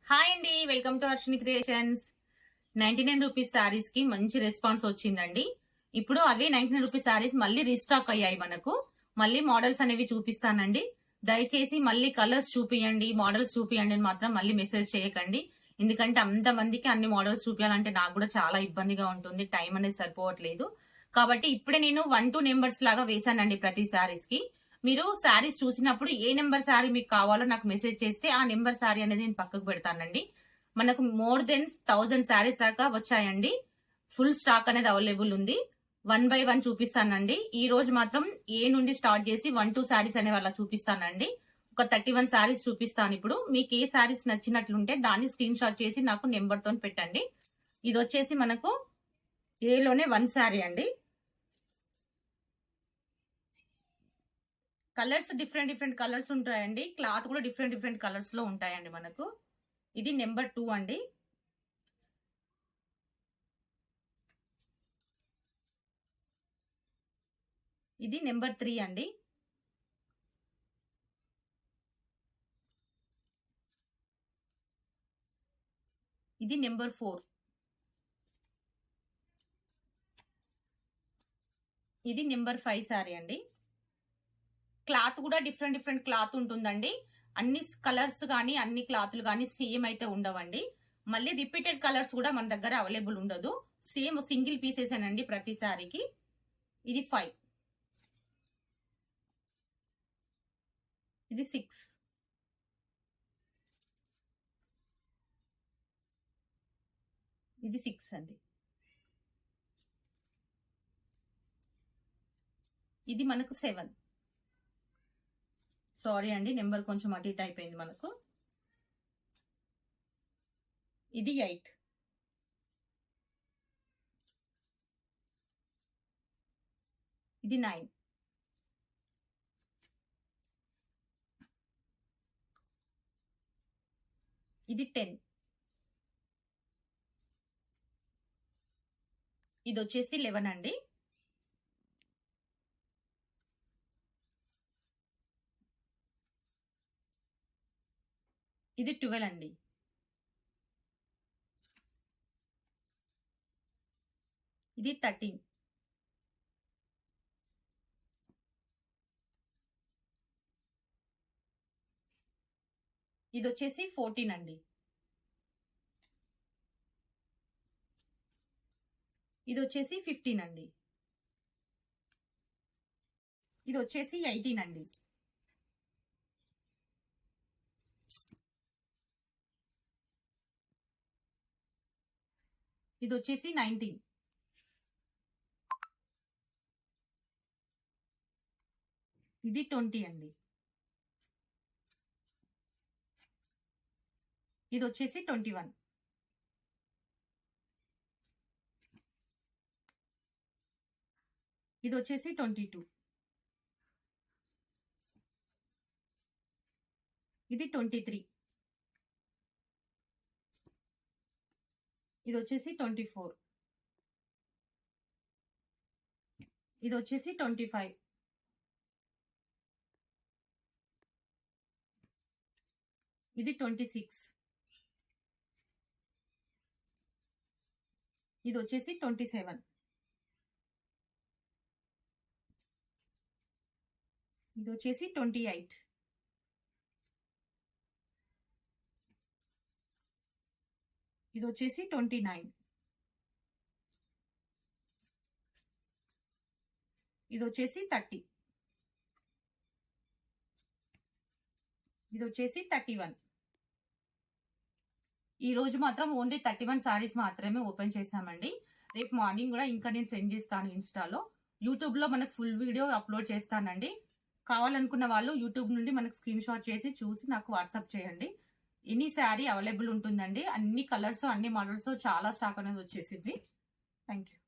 Hi అండి, welcome to Arshini creations. 99 rupees saris కి మంచి రెస్పాన్స్ వచ్చిందండి. ఇప్పుడు అవే 99 రూపీస్ శారీస్ మళ్ళీ రీస్టాక్ అయ్యాయి. మనకు మళ్ళీ మోడల్స్ అనేవి చూపిస్తానండి. దయచేసి మళ్ళీ కలర్స్ చూపియండి, మోడల్స్ చూపియండి అని మాత్రం మళ్ళీ మెసేజ్ చేయకండి. ఎందుకంటే అంతమందికి అన్ని మోడల్స్ చూపించాలంటే నాకు కూడా చాలా ఇబ్బందిగా ఉంటుంది, టైం అనేది సరిపోవట్లేదు. కాబట్టి ఇప్పుడే నేను 1, 2 నెంబర్స్ లాగా వేసానండి ప్రతి శారీస్ కి. మీరు శారీస్ చూసినప్పుడు ఏ నెంబర్ శారీ మీకు కావాలో నాకు మెసేజ్ చేస్తే ఆ నెంబర్ శారీ అనేది నేను పక్కకు పెడతానండి. మనకు మోర్ దెన్ 1000 శారీస్ దాకా వచ్చాయండి. ఫుల్ స్టాక్ అనేది అవైలబుల్ ఉంది. 1 by 1 చూపిస్తానండి. ఈ రోజు మాత్రం ఏ నుండి స్టార్ట్ చేసి 1, 2 శారీస్ అనే వాళ్ళ చూపిస్తానండి. ఒక 31 శారీస్ చూపిస్తాను. ఇప్పుడు మీకు ఏ శారీస్ నచ్చినట్లుంటే దాన్ని స్క్రీన్ షాట్ చేసి నాకు నెంబర్ తో పెట్టండి. ఇది వచ్చేసి మనకు ఏలోనే 1 శారీ అండి. కలర్స్ డిఫరెంట్ కలర్స్ ఉంటాయండి. క్లాత్ కూడా డిఫరెంట్ కలర్స్ లో ఉంటాయండి మనకు. ఇది నెంబర్ 2 అండి. ఇది నెంబర్ 3 అండి. ఇది నెంబర్ 4. ఇది నెంబర్ 5 సారీ అండి. క్లాత్ కూడా డిఫరెంట్ క్లాత్ ఉంటుందండి. అన్ని కలర్స్ కానీ అన్ని క్లాత్లు కానీ సేమ్ అయితే ఉండవండి. మళ్ళీ రిపీటెడ్ కలర్స్ కూడా మన దగ్గర అవైలబుల్ ఉండదు. సేమ్ సింగిల్ పీసెస్ అండి ప్రతి సారీకి. ఇది 5. ఇది 6. ఇది 6 అండి. ఇది మనకు 7. సారీ అండి, నెంబర్ కొంచెం అటు ఇటు అయిపోయింది మనకు. ఇది 8. ఇది 9. ఇది 10. ఇది వచ్చేసి 11 అండి. ఇది 12 అండి. ఇది 13. ఇది వచ్చేసి 14 అండి. ఇది వచ్చేసి 15 అండి. ఇది వచ్చేసి 18 అండి. ఇది వచ్చేసి 19. ఇది 20 అండి. ఇది వచ్చేసి 21. ఇది వచ్చేసి 22. ఇది 23. ఇది వచ్చేసి 24. ఇది వచ్చేసి 25. ఇది 26. ఇది వచ్చేసి 27. ఇది వచ్చేసి 28. ఇది వచ్చేసి 29. ఇది వచ్చేసి 30. ఇది వచ్చేసి 31. ఈ రోజు మాత్రం ఓన్లీ 31 సారీస్ మాత్రమే ఓపెన్ చేసామండి. రేపు మార్నింగ్ కూడా ఇంకా నేను సెండ్ చేస్తాను ఇన్స్టాలో. యూట్యూబ్ లో మనకు ఫుల్ వీడియో అప్లోడ్ చేస్తానండి. కావాలనుకున్న వాళ్ళు యూట్యూబ్ నుండి మనకు స్క్రీన్ షాట్ చేసి చూసి నాకు వాట్సాప్ చేయండి. ఎనీ శారీ అవైలబుల్ ఉంటుందండి. అన్ని కలర్స్ అన్ని మోడల్స్ చాలా స్టాక్ అనేది వచ్చేసింది. Thank you.